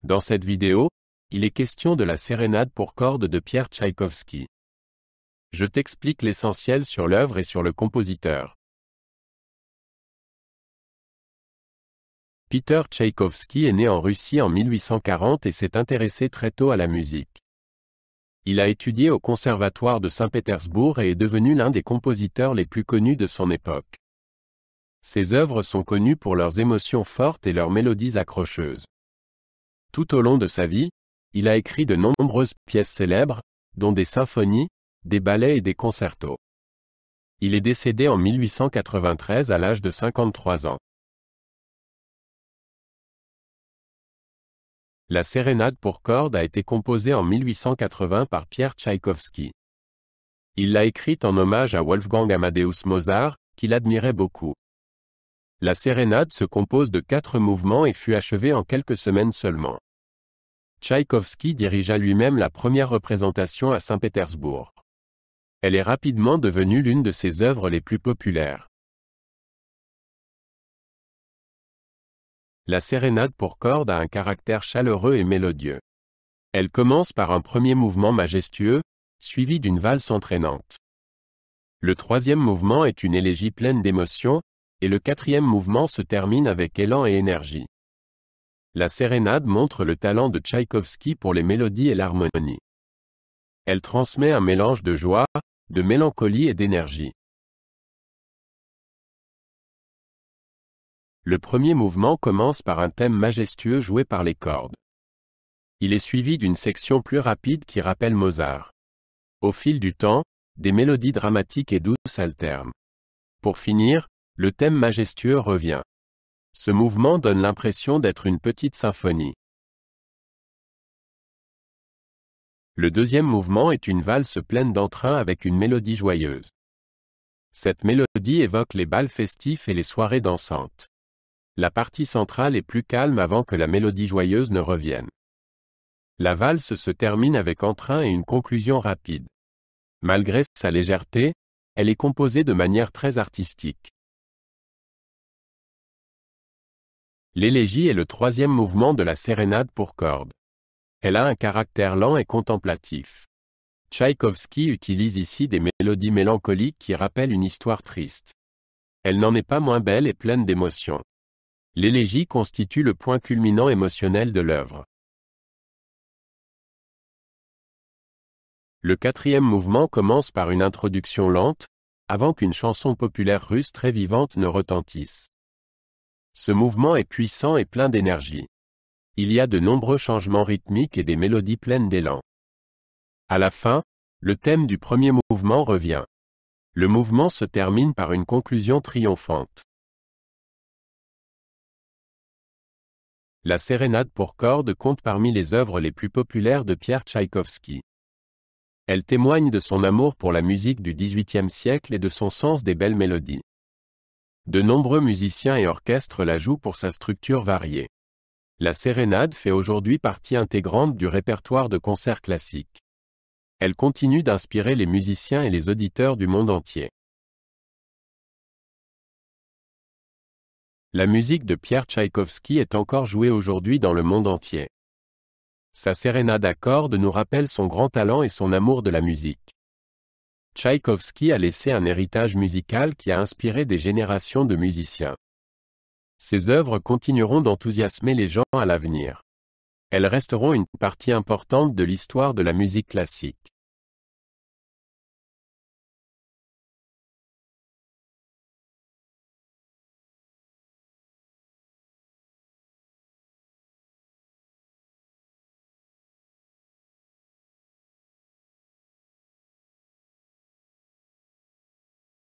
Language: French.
Dans cette vidéo, il est question de la sérénade pour cordes de Pierre Tchaïkovski. Je t'explique l'essentiel sur l'œuvre et sur le compositeur. Peter Tchaïkovski est né en Russie en 1840 et s'est intéressé très tôt à la musique. Il a étudié au conservatoire de Saint-Pétersbourg et est devenu l'un des compositeurs les plus connus de son époque. Ses œuvres sont connues pour leurs émotions fortes et leurs mélodies accrocheuses. Tout au long de sa vie, il a écrit de nombreuses pièces célèbres, dont des symphonies, des ballets et des concertos. Il est décédé en 1893 à l'âge de 53 ans. La sérénade pour cordes a été composée en 1880 par Pierre Tchaïkovski. Il l'a écrite en hommage à Wolfgang Amadeus Mozart, qu'il admirait beaucoup. La sérénade se compose de 4 mouvements et fut achevée en quelques semaines seulement. Tchaïkovski dirigea lui-même la première représentation à Saint-Pétersbourg. Elle est rapidement devenue l'une de ses œuvres les plus populaires. La sérénade pour cordes a un caractère chaleureux et mélodieux. Elle commence par un premier mouvement majestueux, suivi d'une valse entraînante. Le troisième mouvement est une élégie pleine d'émotion, et le quatrième mouvement se termine avec élan et énergie. La sérénade montre le talent de Tchaïkovski pour les mélodies et l'harmonie. Elle transmet un mélange de joie, de mélancolie et d'énergie. Le premier mouvement commence par un thème majestueux joué par les cordes. Il est suivi d'une section plus rapide qui rappelle Mozart. Au fil du temps, des mélodies dramatiques et douces alternent. Pour finir, le thème majestueux revient. Ce mouvement donne l'impression d'être une petite symphonie. Le deuxième mouvement est une valse pleine d'entrain avec une mélodie joyeuse. Cette mélodie évoque les bals festifs et les soirées dansantes. La partie centrale est plus calme avant que la mélodie joyeuse ne revienne. La valse se termine avec entrain et une conclusion rapide. Malgré sa légèreté, elle est composée de manière très artistique. L'élégie est le troisième mouvement de la sérénade pour cordes. Elle a un caractère lent et contemplatif. Tchaïkovski utilise ici des mélodies mélancoliques qui rappellent une histoire triste. Elle n'en est pas moins belle et pleine d'émotion. L'élégie constitue le point culminant émotionnel de l'œuvre. Le quatrième mouvement commence par une introduction lente, avant qu'une chanson populaire russe très vivante ne retentisse. Ce mouvement est puissant et plein d'énergie. Il y a de nombreux changements rythmiques et des mélodies pleines d'élan. À la fin, le thème du premier mouvement revient. Le mouvement se termine par une conclusion triomphante. La sérénade pour cordes compte parmi les œuvres les plus populaires de Pierre Tchaïkovski. Elle témoigne de son amour pour la musique du XVIIIe siècle et de son sens des belles mélodies. De nombreux musiciens et orchestres la jouent pour sa structure variée. La sérénade fait aujourd'hui partie intégrante du répertoire de concerts classiques. Elle continue d'inspirer les musiciens et les auditeurs du monde entier. La musique de Pierre Tchaïkovski est encore jouée aujourd'hui dans le monde entier. Sa sérénade à cordes nous rappelle son grand talent et son amour de la musique. Tchaïkovski a laissé un héritage musical qui a inspiré des générations de musiciens. Ses œuvres continueront d'enthousiasmer les gens à l'avenir. Elles resteront une partie importante de l'histoire de la musique classique.